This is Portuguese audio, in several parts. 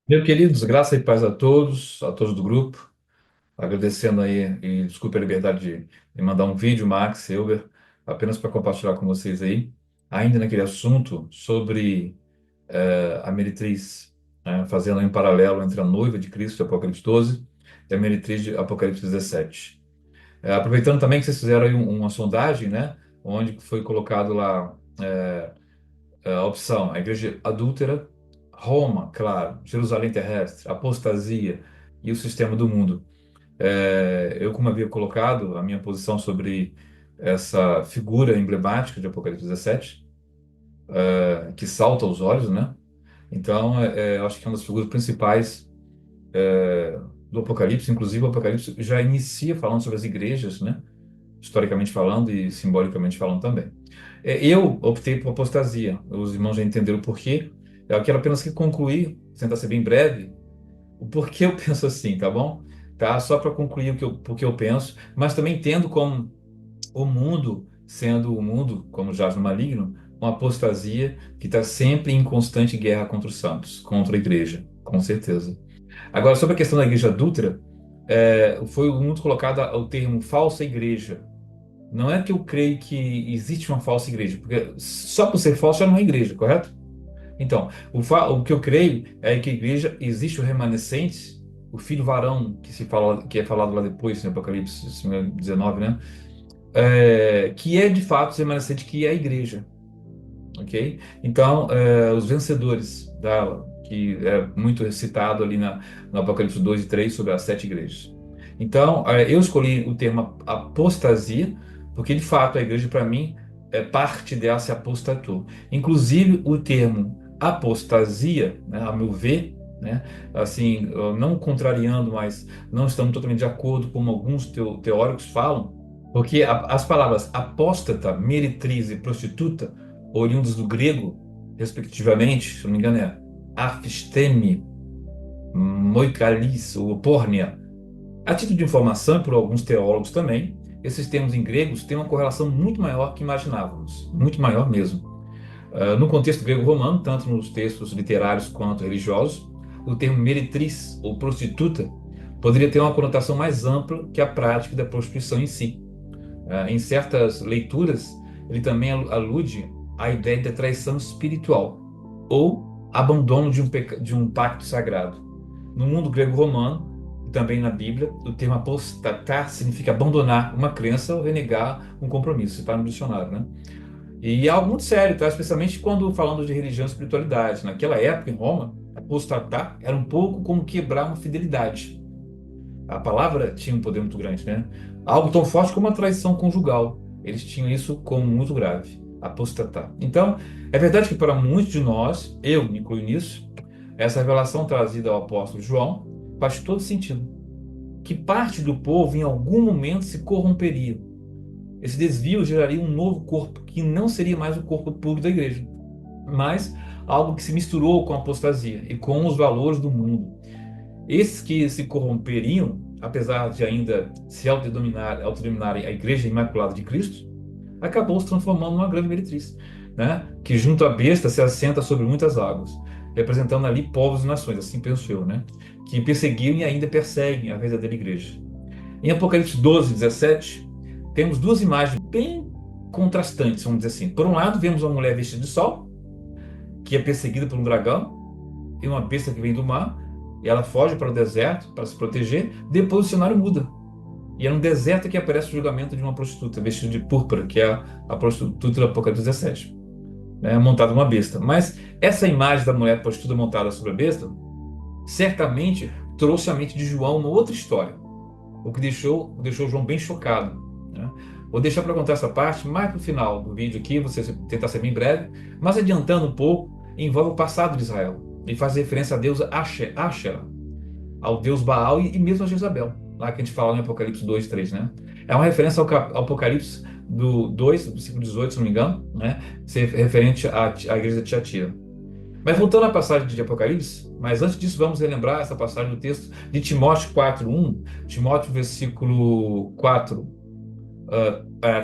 Meus queridos, graça e paz a todos do grupo. Agradecendo aí, e desculpe a liberdade de mandar um vídeo, Max, Elber, apenas para compartilhar com vocês aí, ainda naquele assunto sobre a meretriz, né, fazendo aí um paralelo entre a noiva de Cristo, de Apocalipse 12, e a meretriz de Apocalipse 17. Aproveitando também que vocês fizeram aí uma sondagem, né, onde foi colocado lá a opção, a igreja adúltera, Roma, claro, Jerusalém terrestre, apostasia e o sistema do mundo. Eu, como havia colocado a minha posição sobre essa figura emblemática de Apocalipse 17, que salta aos olhos, né? Então, eu acho que é uma das figuras principais do Apocalipse. Inclusive, o Apocalipse já inicia falando sobre as igrejas, né? Historicamente falando e simbolicamente falando também. Eu optei por apostasia. Os irmãos já entenderam o porquê. Eu quero apenas que concluir, tentar ser bem breve, o porquê eu penso assim, tá bom? Tá? Só para concluir porque eu penso, mas também entendo como o mundo, sendo o mundo, como jaz no maligno, uma apostasia que está sempre em constante guerra contra os santos, contra a igreja, com certeza. Agora, sobre a questão da igreja adúltera, foi muito colocado o termo falsa igreja. Não é que eu creio que existe uma falsa igreja, porque só por ser falso já não é igreja, correto? Então, o que eu creio é que a igreja existe o remanescente, o filho varão, que é falado lá depois, em Apocalipse 19, né? Que é de fato o remanescente que é a igreja, ok? Então, os vencedores dela, que é muito citado ali no Apocalipse 2 e 3 sobre as sete igrejas. Então, eu escolhi o termo apostasia, porque de fato a igreja, para mim, parte dela se apostatou. Inclusive, o termo apostasia, né, a meu ver, né, assim, não contrariando, mas não estando totalmente de acordo com alguns teóricos falam, porque as palavras apóstata, meretriz e prostituta, oriundos do grego, respectivamente, se não me engano, é aphisteme, moikalis ou pórnea. A título de informação, por alguns teólogos também, esses termos em gregos têm uma correlação muito maior que imaginávamos, muito maior mesmo. No contexto grego-romano, tanto nos textos literários quanto religiosos, o termo meretriz ou prostituta poderia ter uma conotação mais ampla que a prática da prostituição em si. Em certas leituras, ele também alude à ideia de traição espiritual ou abandono de um pacto sagrado. No mundo grego-romano e também na Bíblia, o termo apostatar significa abandonar uma crença ou renegar um compromisso, está no dicionário, né? E é algo muito sério, tá? Especialmente quando falando de religião e espiritualidade. Naquela época, em Roma, apostatar era um pouco como quebrar uma fidelidade. A palavra tinha um poder muito grande, né? Algo tão forte como a traição conjugal. Eles tinham isso como muito grave, apostatar. Então, é verdade que para muitos de nós, eu me incluo nisso, essa revelação trazida ao apóstolo João faz todo sentido. Que parte do povo em algum momento se corromperia. Esse desvio geraria um novo corpo, que não seria mais o corpo puro da igreja, mas algo que se misturou com a apostasia e com os valores do mundo. Esses que se corromperiam, apesar de ainda se autodenominarem a Igreja Imaculada de Cristo, acabou se transformando numa grande meretriz, né? Que junto à besta se assenta sobre muitas águas, representando ali povos e nações, assim penso eu, né? Que perseguiam e ainda perseguem a verdadeira igreja. Em Apocalipse 12, 17, temos duas imagens bem contrastantes, vamos dizer assim. Por um lado, vemos uma mulher vestida de sol, que é perseguida por um dragão, e uma besta que vem do mar, e ela foge para o deserto para se proteger. Depois o cenário muda. E é no deserto que aparece o julgamento de uma prostituta vestida de púrpura, que é a prostituta do Apocalipse 17, né, montada numa besta. Mas essa imagem da mulher prostituta montada sobre a besta, certamente trouxe à mente de João uma outra história, o que deixou João bem chocado, né? Vou deixar para contar essa parte mais para o final do vídeo aqui, você tentar ser bem breve, mas adiantando um pouco, envolve o passado de Israel e faz referência a deusa Asherah, ao deus Baal e mesmo a Jezabel, lá que a gente fala no Apocalipse 2, 3, né? É uma referência ao Apocalipse do 2, versículo 18, se não me engano, né? Ser referente à igreja de Tiatira. Mas voltando à passagem de Apocalipse, mas antes disso vamos relembrar essa passagem do texto de Timóteo 4:1, Timóteo versículo 4,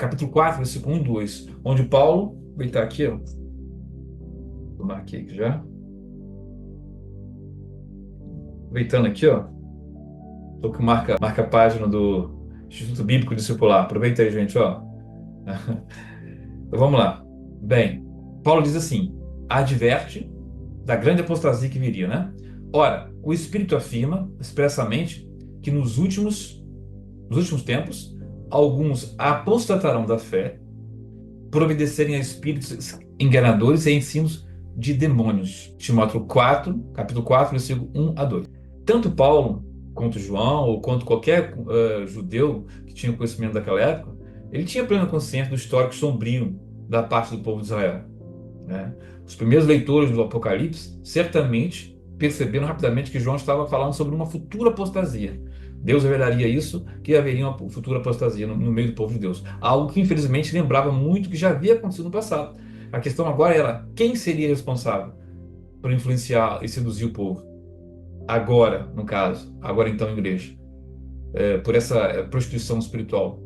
capítulo 4, versículo 1 e 2, onde Paulo, ele está aqui, ó, eu marquei aqui já, Aproveitando aqui, ó, tô com marca a página do Instituto Bíblico Discipular. Aproveita aí, gente, ó. Então vamos lá. Bem, Paulo diz assim: adverte da grande apostasia que viria, né? Ora, o Espírito afirma expressamente que nos últimos tempos, alguns apostatarão da fé por obedecerem a espíritos enganadores e ensinos de demônios. Timóteo 4, capítulo 4, versículo 1 a 2. Tanto Paulo quanto João, ou quanto qualquer judeu que tinha conhecimento daquela época, ele tinha plena consciência do histórico sombrio da parte do povo de Israel, né? Os primeiros leitores do Apocalipse certamente perceberam rapidamente que João estava falando sobre uma futura apostasia. Deus revelaria isso, que haveria uma futura apostasia no meio do povo de Deus. Algo que infelizmente lembrava muito que já havia acontecido no passado. A questão agora era quem seria responsável por influenciar e seduzir o povo. Agora, no caso, agora então igreja, por essa prostituição espiritual.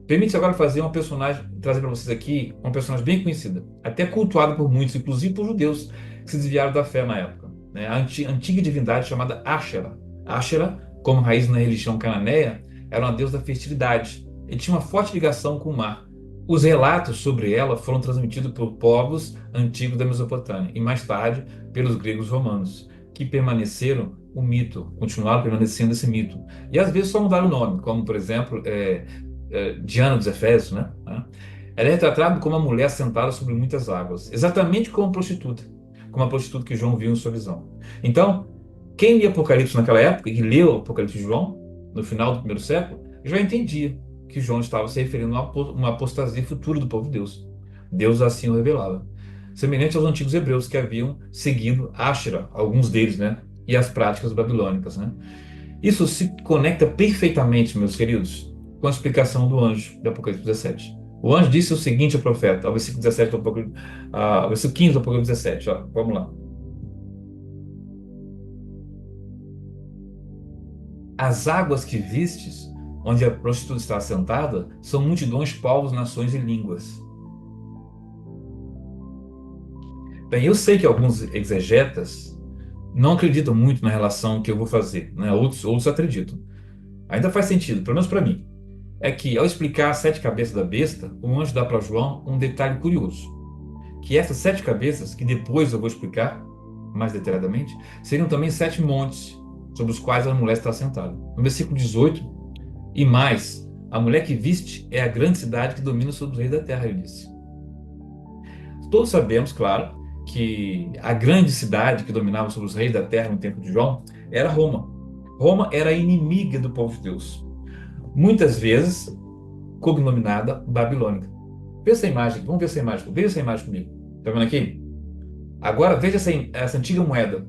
Permite agora fazer uma personagem, trazer para vocês aqui uma personagem bem conhecida, até cultuada por muitos, inclusive por judeus que se desviaram da fé na época, né? A antiga divindade chamada Ashera. Ashera, como raiz na religião cananeia, era uma deusa da fertilidade e tinha uma forte ligação com o mar. Os relatos sobre ela foram transmitidos por povos antigos da Mesopotâmia e mais tarde pelos gregos romanos, que permaneceram o mito, continuaram permanecendo esse mito. E às vezes só mudaram o nome, como por exemplo, Diana dos Efésios, né? Ela é retratada como uma mulher sentada sobre muitas águas, exatamente como a prostituta que João viu em sua visão. Então, quem lia Apocalipse naquela época, e leu o Apocalipse de João, no final do primeiro século, já entendia que João estava se referindo a uma apostasia futura do povo de Deus. Deus assim o revelava. Semelhante aos antigos hebreus que haviam seguido Ashera, alguns deles, né? E as práticas babilônicas, né? Isso se conecta perfeitamente, meus queridos, com a explicação do anjo de Apocalipse 17. O anjo disse o seguinte ao profeta, ao versículo 17 do Apocalipse, ao versículo 15 do Apocalipse 17, ó, vamos lá. As águas que vistes, onde a prostituta está assentada, são multidões, povos, nações e línguas. Bem, eu sei que alguns exegetas não acreditam muito na relação que eu vou fazer, né? Outros acreditam. Ainda faz sentido, pelo menos para mim. É que, ao explicar as 7 cabeças da besta, o anjo dá para João um detalhe curioso, que essas 7 cabeças, que depois eu vou explicar mais detalhadamente, seriam também 7 montes, sobre os quais a mulher está sentada. No versículo 18, e mais, a mulher que viste é a grande cidade que domina sobre os reis da terra, ele disse. Todos sabemos, claro, que a grande cidade que dominava sobre os reis da terra no tempo de João era Roma. Roma era a inimiga do povo de Deus, muitas vezes cognominada Babilônica. Veja essa imagem, vamos ver essa imagem, veja essa imagem comigo. Está vendo aqui? Agora veja essa antiga moeda,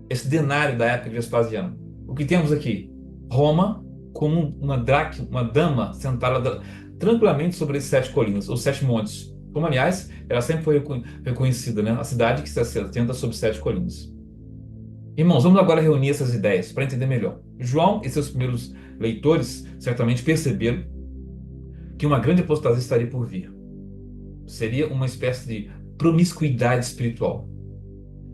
esse denário da época de Vespasiano. O que temos aqui? Roma como uma dama sentada tranquilamente sobre esses 7 colinas, ou 7 montes. Como, aliás, ela sempre foi reconhecida, né? A cidade que se assenta sobre 7 colinas. Irmãos, vamos agora reunir essas ideias para entender melhor. João e seus primeiros leitores certamente perceberam que uma grande apostasia estaria por vir. Seria uma espécie de promiscuidade espiritual,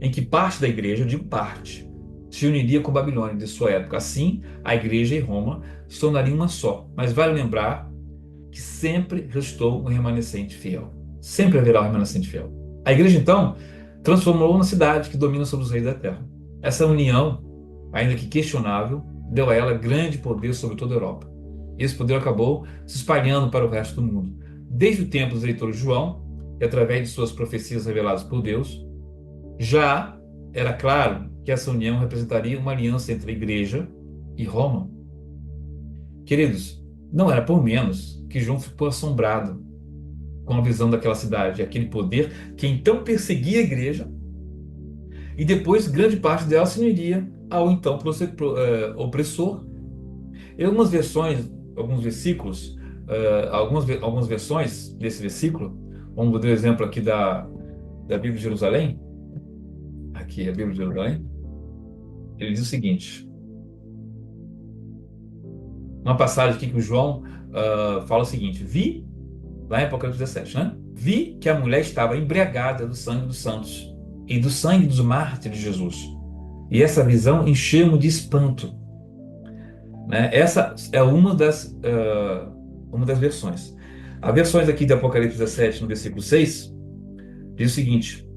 em que parte da igreja, eu digo parte, se uniria com Babilônia de sua época. Assim, a igreja e Roma se tornariam uma só. Mas vale lembrar que sempre restou um remanescente fiel. Sempre haverá um remanescente fiel. A igreja, então, transformou uma cidade que domina sobre os reis da terra. Essa união, ainda que questionável, deu a ela grande poder sobre toda a Europa. E esse poder acabou se espalhando para o resto do mundo. Desde o tempo dos leitores de João, e através de suas profecias reveladas por Deus, já era claro que essa união representaria uma aliança entre a igreja e Roma. Queridos, não era por menos que João ficou assombrado com a visão daquela cidade, aquele poder que então perseguia a igreja, e depois grande parte dela se uniria ao então opressor. Em algumas versões, alguns versículos, algumas versões desse versículo, vamos ver o exemplo aqui da Bíblia de Jerusalém. Aqui, a Bíblia de Jerusalém. Ele diz o seguinte: uma passagem aqui que o João fala o seguinte: vi, lá em Apocalipse 17, né? Vi que a mulher estava embriagada do sangue dos santos e do sangue dos mártires de Jesus. E essa visão encheu-me de espanto, né? Essa é uma das versões. As versões aqui de Apocalipse 17, no versículo 6, diz o seguinte: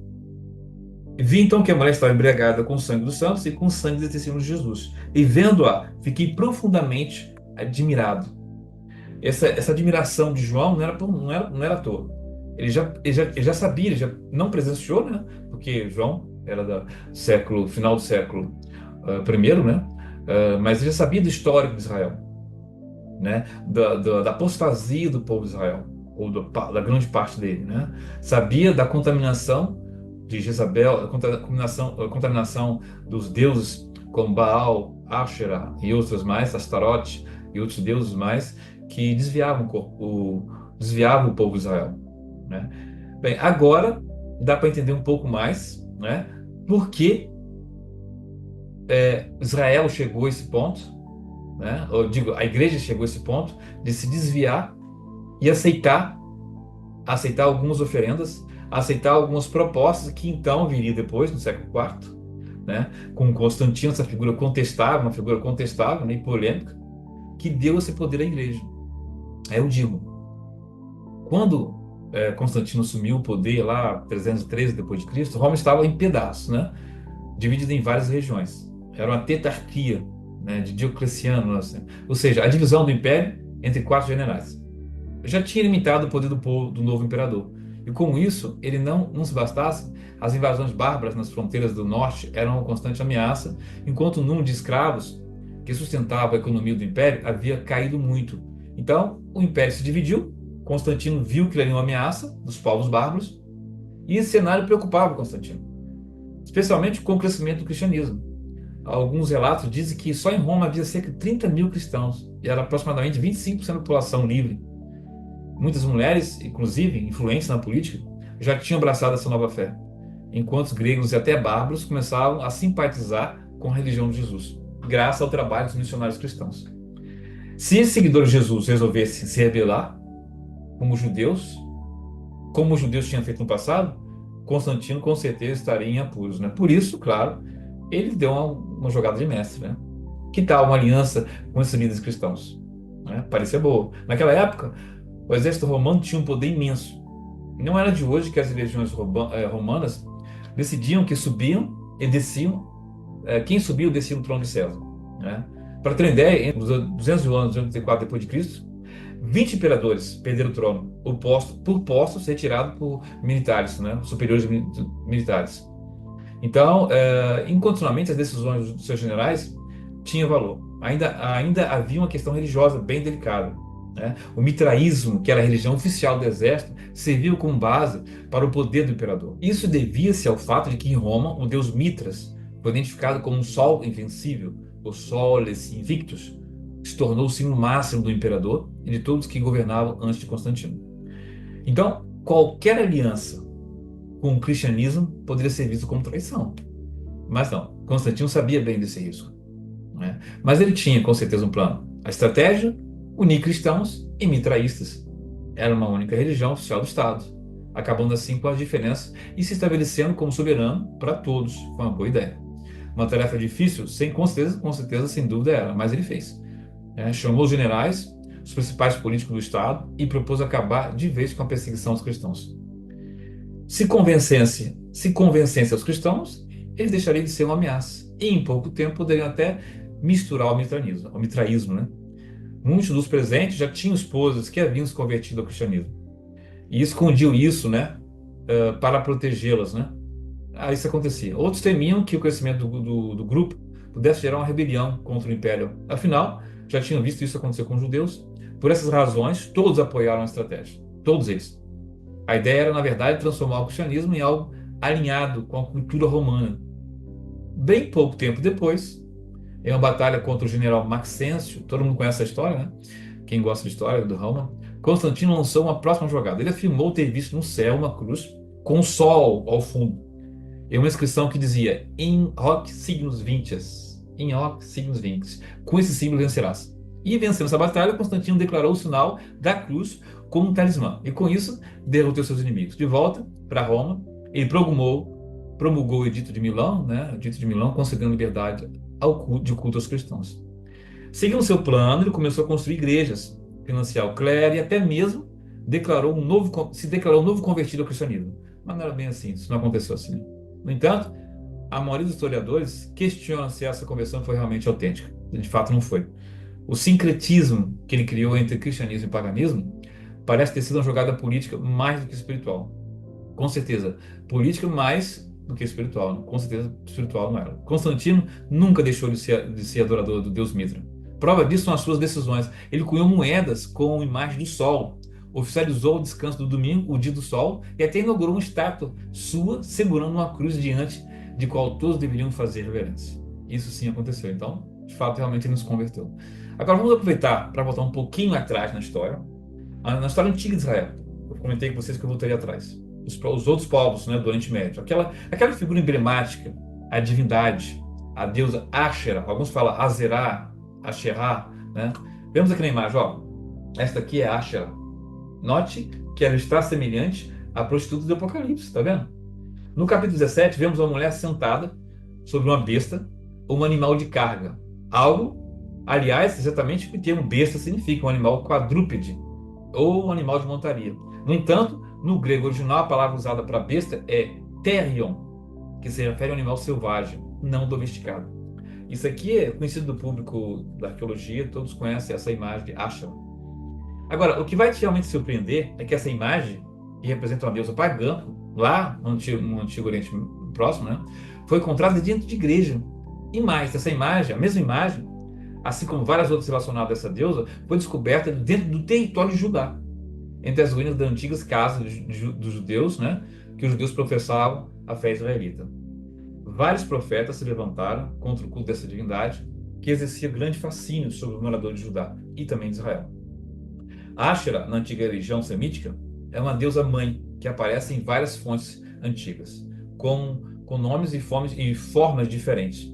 Vi então que a mulher estava embriagada com o sangue dos santos e com o sangue dos testemunhos de Jesus. E vendo-a, fiquei profundamente admirado. Essa admiração de João não era à toa. Ele já sabia, ele já não presenciou, né? Porque João era final do século primeiro, né? Mas ele já sabia do histórico de Israel, né? Da apostasia do povo de Israel, ou da grande parte dele, né? Sabia da contaminação de Jezabel, a contaminação dos deuses como Baal, Asherah e outros mais, Astarote e outros deuses mais, que desviavam o povo de Israel, né? Bem, agora dá para entender um pouco mais, né? Por que Israel chegou a esse ponto, né? Eu digo, a igreja chegou a esse ponto de se desviar e aceitar algumas oferendas, aceitar algumas propostas que então viria depois, no século IV, né? Com Constantino, essa figura contestável, uma figura contestável, né, e polêmica, que deu esse poder à igreja. Aí eu digo, quando Constantino assumiu o poder lá 313 depois de Cristo, Roma estava em pedaços, né? Dividida em várias regiões. Era uma tetrarquia, né, de Diocleciano, assim. Ou seja, a divisão do império entre 4 generais. Já tinha limitado o poder do novo imperador. E com isso, ele não se bastasse, as invasões bárbaras nas fronteiras do norte eram uma constante ameaça, enquanto o número de escravos que sustentava a economia do império havia caído muito. Então, o império se dividiu, Constantino viu que ele era uma ameaça dos povos bárbaros, e esse cenário preocupava Constantino, especialmente com o crescimento do cristianismo. Alguns relatos dizem que só em Roma havia cerca de 30 mil cristãos, e era aproximadamente 25% da população livre. Muitas mulheres, inclusive influentes na política, já tinham abraçado essa nova fé, enquanto os gregos e até bárbaros começavam a simpatizar com a religião de Jesus, graças ao trabalho dos missionários cristãos. Se esses seguidores de Jesus resolvessem se rebelar, como os judeus tinham feito no passado, Constantino com certeza estaria em apuros, né? Por isso, claro, ele deu uma jogada de mestre, né? Que tal uma aliança com esses líderes cristãos? Né? Parecia boa. Naquela época, o exército romano tinha um poder imenso. Não era de hoje que as legiões romanas decidiam que subiam e desciam, quem subia ou descia no trono de César, né? Para ter uma ideia, entre os 200 anos, 204 depois de Cristo, 20 imperadores perderam o trono por postos retirados por militares, né? Superiores militares. Então, incondicionalmente, as decisões dos seus generais tinham valor. Ainda havia uma questão religiosa bem delicada, né? O mitraísmo, que era a religião oficial do exército, serviu como base para o poder do imperador. Isso devia-se ao fato de que em Roma, o deus Mitras foi identificado como um sol invencível, o Soles Invictus, se tornou o símbolo máximo do imperador e de todos que governavam antes de Constantino. Então, qualquer aliança com o cristianismo poderia ser visto como traição. Mas não, Constantino sabia bem desse risco, né? Mas ele tinha, com certeza, um plano. A estratégia? Unir cristãos e mitraístas. Era uma única religião oficial do Estado, acabando assim com as diferenças e se estabelecendo como soberano para todos. Foi uma boa ideia. Uma tarefa difícil, com certeza, sem dúvida era, mas ele fez. Chamou os generais, os principais políticos do Estado e propôs acabar de vez com a perseguição aos cristãos. Se convencesse os cristãos, eles deixariam de ser uma ameaça. E em pouco tempo poderiam até misturar o mitraísmo, né? Muitos dos presentes já tinham esposas que haviam se convertido ao cristianismo. E escondiam isso, né? Para protegê-las, né? Isso acontecia. Outros temiam que o crescimento do grupo pudesse gerar uma rebelião contra o império. Afinal, já tinham visto isso acontecer com os judeus. Por essas razões, todos apoiaram a estratégia. Todos eles. A ideia era, na verdade, transformar o cristianismo em algo alinhado com a cultura romana. Bem pouco tempo depois, em uma batalha contra o general Maxêncio, todo mundo conhece a história, né? Quem gosta de história do Roma, Constantino lançou uma próxima jogada. Ele afirmou ter visto no céu uma cruz com o sol ao fundo e uma inscrição que dizia In hoc signos vinces, In hoc signos vinces, com esse símbolo vencerás. E vencendo essa batalha, Constantino declarou o sinal da cruz como um talismã, e com isso derrotou seus inimigos. De volta para Roma, ele promulgou promulgou o Edito de Milão, né? O Edito de Milão concedendo liberdade de culto aos cristãos. Seguindo seu plano, ele começou a construir igrejas, financiar o clero e até mesmo se declarou um novo convertido ao cristianismo. Mas não era bem assim, isso não aconteceu assim. No entanto, a maioria dos historiadores questiona se essa conversão foi realmente autêntica. De fato, não foi. O sincretismo que ele criou entre cristianismo e paganismo parece ter sido uma jogada política mais do que espiritual. Com certeza, política mais do que espiritual. Né? Com certeza, espiritual não era. Constantino nunca deixou de ser adorador do deus Mitra. Prova disso são as suas decisões. Ele cunhou moedas com imagem do sol, oficializou o descanso do domingo, o dia do sol, e até inaugurou uma estátua sua segurando uma cruz diante de qual todos deveriam fazer reverência. Isso sim aconteceu. Então, de fato, realmente ele nos converteu. Agora vamos aproveitar para voltar um pouquinho atrás na história antiga de Israel. Eu comentei com vocês que eu voltaria atrás. Os outros povos, né, do Oriente Médio. Aquela figura emblemática, a divindade, a deusa Asherah, alguns falam Azerá, Asherá, né? Vemos aqui na imagem, ó. Esta aqui é Asherah. Note que ela está semelhante à prostituta do Apocalipse, tá vendo? No capítulo 17, vemos uma mulher sentada sobre uma besta, um animal de carga. Algo, aliás, exatamente o que o termo besta significa, um animal quadrúpede, ou um animal de montaria. No entanto, no grego original, a palavra usada para besta é therion, que se refere a um animal selvagem, não domesticado. Isso aqui é conhecido do público da arqueologia, todos conhecem essa imagem de Asherah. Agora, o que vai te realmente surpreender é que essa imagem, que representa uma deusa pagã, lá no Antigo Oriente Próximo, né, foi encontrada dentro de igreja. E mais, essa imagem, a mesma imagem, assim como várias outras relacionadas a essa deusa, foi descoberta dentro do território de Judá, entre as ruínas das antigas casas dos judeus, né, que os judeus professavam a fé israelita. Vários profetas se levantaram contra o culto dessa divindade, que exercia grande fascínio sobre os moradores de Judá e também de Israel. Asherah, na antiga religião semítica, é uma deusa mãe que aparece em várias fontes antigas, com nomes e formas diferentes.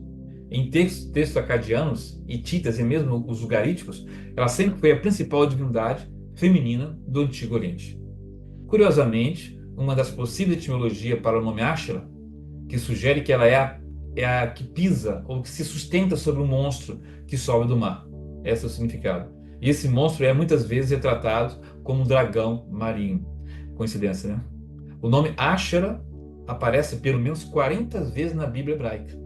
Em textos acadianos, hititas e mesmo os ugaríticos, ela sempre foi a principal divindade feminina do Antigo Oriente. Curiosamente, uma das possíveis etimologias para o nome Asherah, que sugere que ela é a que pisa ou que se sustenta sobre um monstro que sobe do mar. Esse é o significado. E esse monstro é muitas vezes retratado como um dragão marinho. Coincidência, né? O nome Asherah aparece pelo menos 40 vezes na Bíblia hebraica.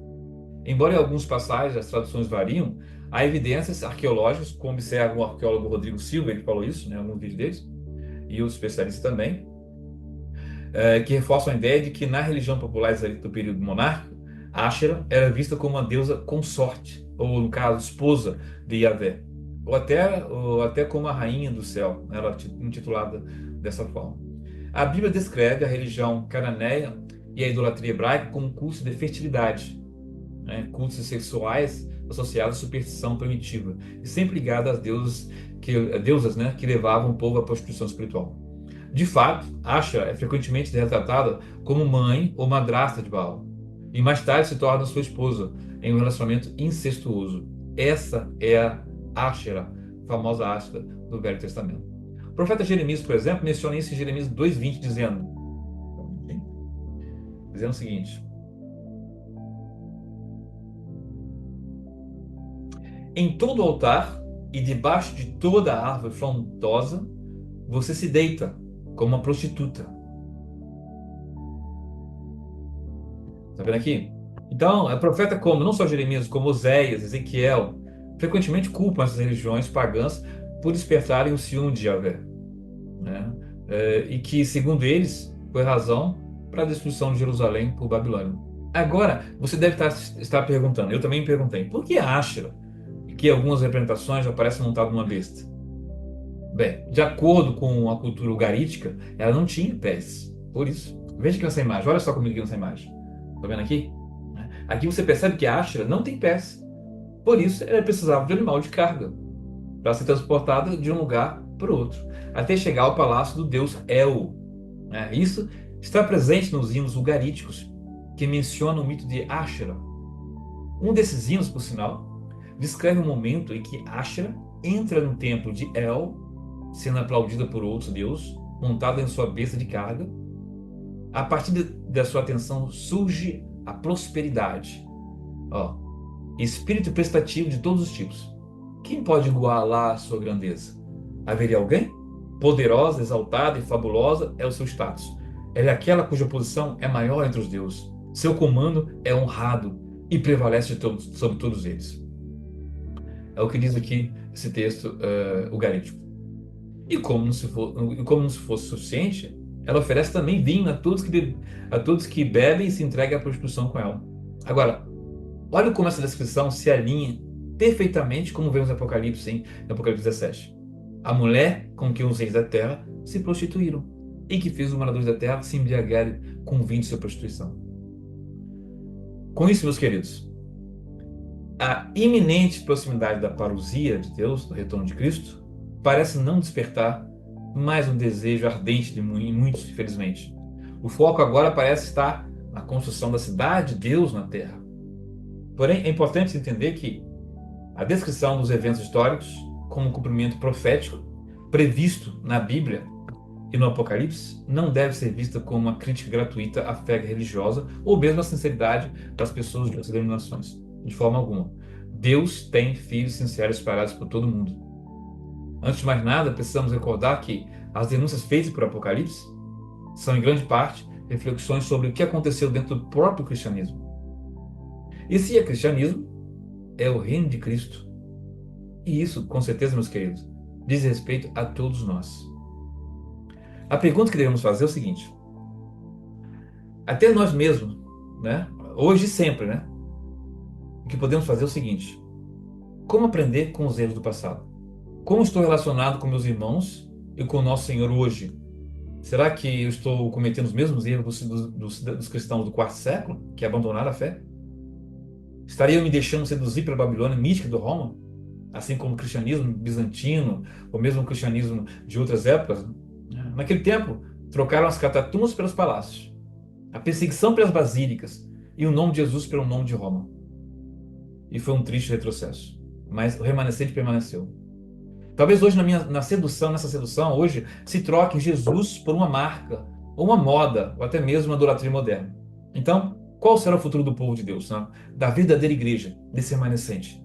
Embora em algumas passagens as traduções variam, há evidências arqueológicas, como observa o arqueólogo Rodrigo Silva, ele falou isso, né, em alguns vídeos deles, e os especialistas também, que reforçam a ideia de que na religião popular israelita do período monárquico, Asherah era vista como uma deusa consorte, ou no caso, esposa de Yahvé, ou até como a rainha do céu, né, ela é intitulada dessa forma. A Bíblia descreve a religião cananeia e a idolatria hebraica como um culto de fertilidade, né, cultos sexuais associados à superstição primitiva, e sempre ligados às deusas, né, que levavam o povo à prostituição espiritual. De fato, Asherah é frequentemente retratada como mãe ou madrasta de Baal, e mais tarde se torna sua esposa em um relacionamento incestuoso. Essa é a Asherah, a famosa Asherah do Velho Testamento. O profeta Jeremias, por exemplo, menciona isso em Jeremias 2:20, dizendo o seguinte: em todo altar e debaixo de toda árvore frondosa, você se deita como uma prostituta. Está vendo aqui? Então, profeta como não só Jeremias, como Oséias, Ezequiel, frequentemente culpam essas religiões pagãs por despertarem o ciúme de Yahvé, né? E que, segundo eles, foi razão para a destruição de Jerusalém por Babilônia. Agora, você deve estar perguntando, eu também me perguntei, por que Asherah, que algumas representações aparecem montada numa besta? Bem, de acordo com a cultura ugarítica, ela não tinha pés. Por isso, veja aqui nessa imagem, olha só comigo aqui nessa imagem. Está vendo aqui? Aqui você percebe que a Asherah não tem pés. Por isso, ela precisava de um animal de carga para ser transportada de um lugar para o outro, até chegar ao palácio do deus El. Isso está presente nos hinos ugaríticos, que mencionam o mito de Asherah. Um desses hinos, por sinal, descreve um momento em que Asherah entra no templo de El, sendo aplaudida por outros deuses, montada em sua besta de carga, A partir da sua atenção surge a prosperidade. Ó, espírito prestativo de todos os tipos. Quem pode igualar a sua grandeza? Haveria alguém? Poderosa, exaltada e fabulosa é o seu status. Ela é aquela cuja posição é maior entre os deuses. Seu comando é honrado e prevalece sobre todos eles. É o que diz aqui esse texto, o Garítico. E como não se fosse suficiente, ela oferece também vinho a todos que bebem e se entregam à prostituição com ela. Agora, olha como essa descrição se alinha perfeitamente, como vemos em Apocalipse 17. A mulher com que os reis da terra se prostituíram e que fez os moradores da terra se embriagarem com o vinho de sua prostituição. Com isso, meus queridos, a iminente proximidade da parousia de Deus, do retorno de Cristo, parece não despertar mais um desejo ardente em muitos, infelizmente. O foco agora parece estar na construção da cidade de Deus na terra. Porém, é importante entender que a descrição dos eventos históricos, como um cumprimento profético previsto na Bíblia e no Apocalipse, não deve ser vista como uma crítica gratuita à fé religiosa ou mesmo à sinceridade das pessoas de outras denominações. De forma alguma. Deus tem filhos sinceros espalhados por todo o mundo. Antes de mais nada, precisamos recordar que as denúncias feitas por Apocalipse são, em grande parte, reflexões sobre o que aconteceu dentro do próprio cristianismo. E se é cristianismo, é o reino de Cristo. E isso, com certeza, meus queridos, diz respeito a todos nós. A pergunta que devemos fazer é o seguinte: até nós mesmos, né? Hoje e sempre, né? O que podemos fazer é o seguinte: como aprender com os erros do passado? Como estou relacionado com meus irmãos e com o nosso Senhor hoje? Será que eu estou cometendo os mesmos erros dos cristãos do quarto século, que abandonaram a fé? Estaria eu me deixando seduzir pela Babilônia mística do Roma, assim como o cristianismo bizantino, ou mesmo o cristianismo de outras épocas? Naquele tempo, trocaram as catatumbas pelos palácios, a perseguição pelas basílicas e o nome de Jesus pelo nome de Roma. E foi um triste retrocesso, mas o remanescente permaneceu. Talvez hoje nessa sedução, hoje se troque Jesus por uma marca, ou uma moda, ou até mesmo uma idolatria moderna. Então, qual será o futuro do povo de Deus, né? Da verdadeira igreja, desse remanescente?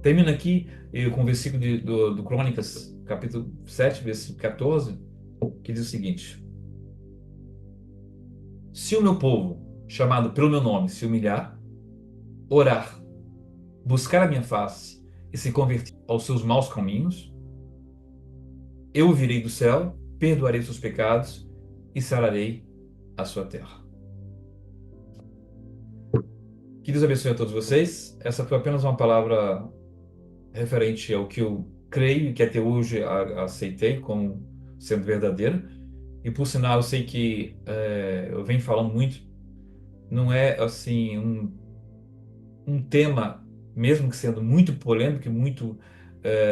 Termino aqui com o versículo do Crônicas, capítulo 7, versículo 14, que diz o seguinte: se o meu povo, chamado pelo meu nome, se humilhar, orar, buscar a minha face e se converter aos seus maus caminhos, eu virei do céu, perdoarei seus pecados e sararei a sua terra. Que Deus abençoe a todos vocês. Essa foi apenas uma palavra referente ao que eu creio e que até hoje aceitei como sendo verdadeiro. E por sinal, eu sei que eu venho falando muito. Não é assim um tema, mesmo que sendo muito polêmico e muito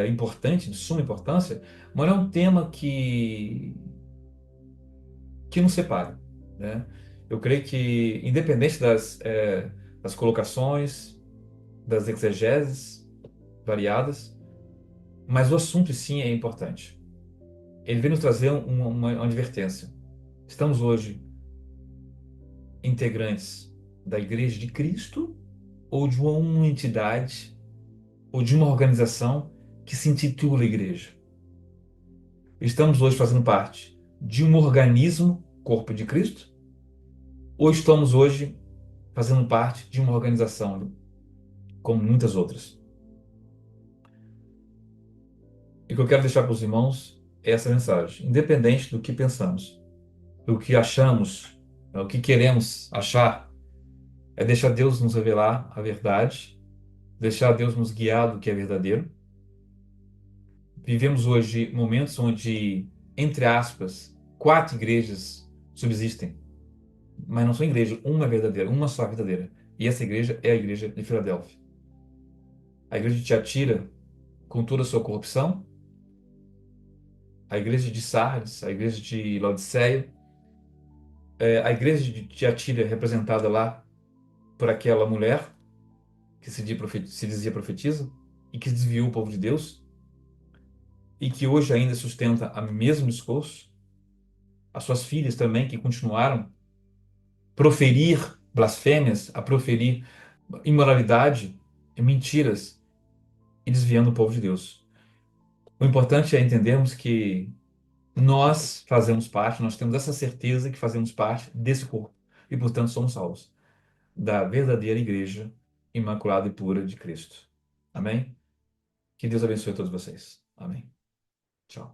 importante, de suma importância, mas é um tema que nos separa, né? Eu creio que, independente das colocações, das exegeses variadas, mas o assunto sim é importante. Ele vem nos trazer uma advertência. Estamos hoje integrantes da Igreja de Cristo ou de uma entidade ou de uma organização que se intitula Igreja? Estamos hoje fazendo parte de um organismo, Corpo de Cristo, ou estamos hoje fazendo parte de uma organização como muitas outras? E o que eu quero deixar para os irmãos é essa mensagem. Independente do que pensamos, do que achamos, o que queremos achar, é deixar Deus nos revelar a verdade, deixar Deus nos guiar do que é verdadeiro. Vivemos hoje momentos onde, entre aspas, 4 igrejas subsistem, mas não são igrejas, uma é verdadeira, uma só é verdadeira. E essa igreja é a igreja de Filadélfia. A igreja de Tiatira, com toda a sua corrupção, a igreja de Sardes, a igreja de Laodiceia, a igreja de Tiatira representada lá por aquela mulher que se dizia profetisa e que desviou o povo de Deus e que hoje ainda sustenta o mesmo discurso. as suas filhas também, que continuaram proferir blasfêmias, a proferir imoralidade e mentiras e desviando o povo de Deus. O importante é entendermos que nós fazemos parte, nós temos essa certeza que fazemos parte desse corpo e, portanto, somos salvos da verdadeira igreja imaculada e pura de Cristo. Amém? Que Deus abençoe a todos vocês. Amém. Tchau.